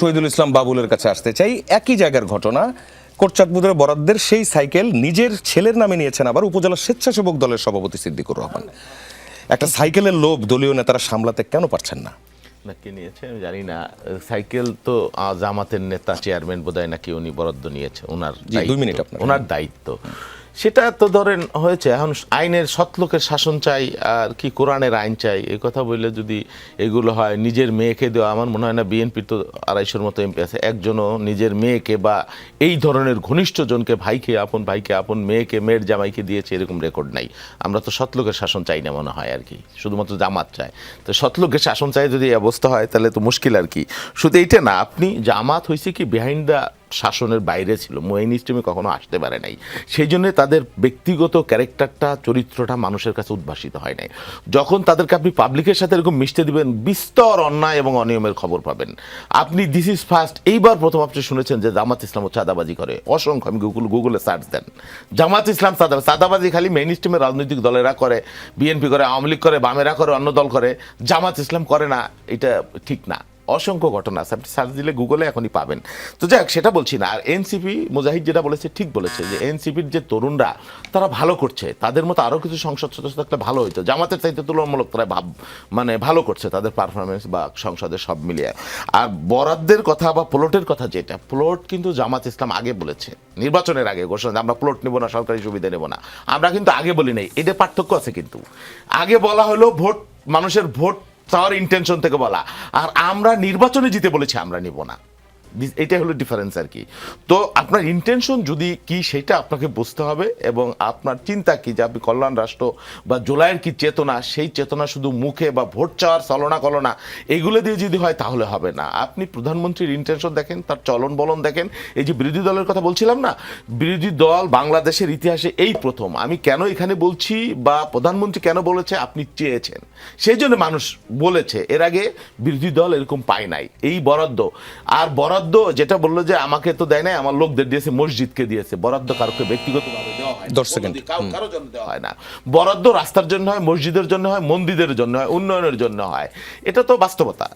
শহীদুল ইসলাম বাবুলের কাছে আসতে চাই। একই জায়গার ঘটনা, কোটচাঁদপুরের বরাদ্দের সেই সাইকেল নিজের ছেলের নামে নিয়েছেন আবার উপজেলা স্বেচ্ছাসেবক দলের সভাপতি সিদ্দিকুর রহমান। একটা সাইকেলের লোভ দলীয় নেতারা সামলাতে কেন পারছেন না? নাকি নিয়েছে আমি জানি না। সাইকেল তো জামাতের নেতা চেয়ারম্যান বোধহয় নাকি উনি বরাদ্দ নিয়েছে, ওনার 2 মিনিট আপনার। ওনার দায়িত্ব সেটা তো ধরেন হয়েছে। এখন আইনের সৎলোকের শাসন চাই আর কি কোরআনের আইন চাই, এই কথা বললে যদি এগুলো হয়, নিজের মেয়েকে দেওয়া, আমার মনে হয় না বিএনপির তো 250-র মতো এমপি আছে, একজনও নিজের মেয়েকে বা এই ধরনের ঘনিষ্ঠ জনকে, ভাইকে আপন মেয়েকে, মেয়ের জামাইকে দিয়েছে এরকম রেকর্ড নাই। আমরা তো সৎলোকের শাসন চাই না মনে হয় আর কি, শুধুমাত্র জামাত চায়। তো সৎলোকের শাসন চাই যদি এই অবস্থা হয় তাহলে তো মুশকিল আর কি। শুধু এইটা না, আপনি জামাত হয়েছে কি বিহাইন্ড দ্য শাসনের বাইরে ছিল, মেইন স্ট্রিমে কখনো আসতে পারে নাই, সেই জন্য তাদের ব্যক্তিগত ক্যারেক্টারটা, চরিত্রটা মানুষের কাছে উদ্ভাসিত হয় নাই। যখন তাদেরকে আপনি পাবলিকের সাথে এরকম মিশতে দিবেন, বিস্তর অন্যায় এবং অনিয়মের খবর পাবেন আপনি। দিস ইজ ফার্স্ট, এইবার প্রথম আপনি শুনেছেন যে জামাত ইসলাম চাঁদাবাজি করে। অসংখ্য, আমি গুগলে সার্চ দেন, জামাত ইসলাম চাঁদাবাজি খালি মেইন স্ট্রিমের রাজনৈতিক দলেরা করে, বিএনপি করে, আওয়ামী লীগ করে, বামেরা করে, অন্য দল করে, জামাত ইসলাম করে না, এটা ঠিক না। অসংখ্য ঘটনা আছে, আপনি সার্চ দিলে গুগলে এখনই পাবেন। তো যাই হোক, সেটা বলছি না। আর এনসিপি, মুজাহিদ যেটা বলেছে ঠিক বলেছে যে এনসিপির যে তরুণরা তারা ভালো করছে, তাদের মতো আরও কিছু সংসদ সদস্য থাকলে ভালো হইতো। জামাতের চাইতে তুলনামূলক তারা ভালো করছে তাদের পারফরমেন্স বা সংসদের সব মিলিয়ে। আর বরাদ্দের কথা বা প্লটের কথা, যেটা প্লট কিন্তু জামাত ইসলাম আগে বলেছে, নির্বাচনের আগে ঘোষণা, আমরা প্লট নেব না, সরকারি সুবিধা নেব না, আমরা কিন্তু আগে বলি নাই। এদের পার্থক্য আছে কিন্তু। আগে বলা হলো ভোট, মানুষের ভোট তার ইন্টেনশন থেকে বলা, আর আমরা নির্বাচনে জিতে বলেছি আমরা নিব না। এটাই হলো ডিফারেন্স আর কি। তো আপনার ইন্টেনশন যদি কি সেটা আপনাকে বুঝতে হবে, এবং আপনার চিন্তা কি যে আপনি কল্যাণ রাষ্ট্র বা জুলাইয়ের কি চেতনা, সেই চেতনা শুধু মুখে বা ভোট চাওয়ার চলনা কলনা এগুলো দিয়ে যদি হয় তাহলে হবে না। আপনি প্রধানমন্ত্রীর ইন্টেনশন দেখেন, তার চলন বলন দেখেন। এই যে বিরোধী দলের কথা বলছিলাম না, বিরোধী দল বাংলাদেশের ইতিহাসে এই প্রথম। আমি কেন এখানে বলছি বা প্রধানমন্ত্রী কেন বলেছে, আপনি চেয়েছেন সেই জন্য মানুষ বলেছে। এর আগে বিরোধী দল এরকম পায় নাই। এই বরাদ্দ, আর বরাদ্দ যেটা বললো যে আমাকে তো দেয় নাই, আমার লোকদের দিয়েছে, মসজিদকে দিয়েছে। বরাদ্দ কারোকে ব্যক্তিগতভাবে দেওয়া হয় 10 সেকেন্ড কারোর জন্য দেওয়া হয় না। বরাদ্দ রাস্তার জন্য হয়, মসজিদের জন্য হয়, মন্দিরের জন্য হয়, উন্নয়নের জন্য হয়। এটা তো বাস্তবতা।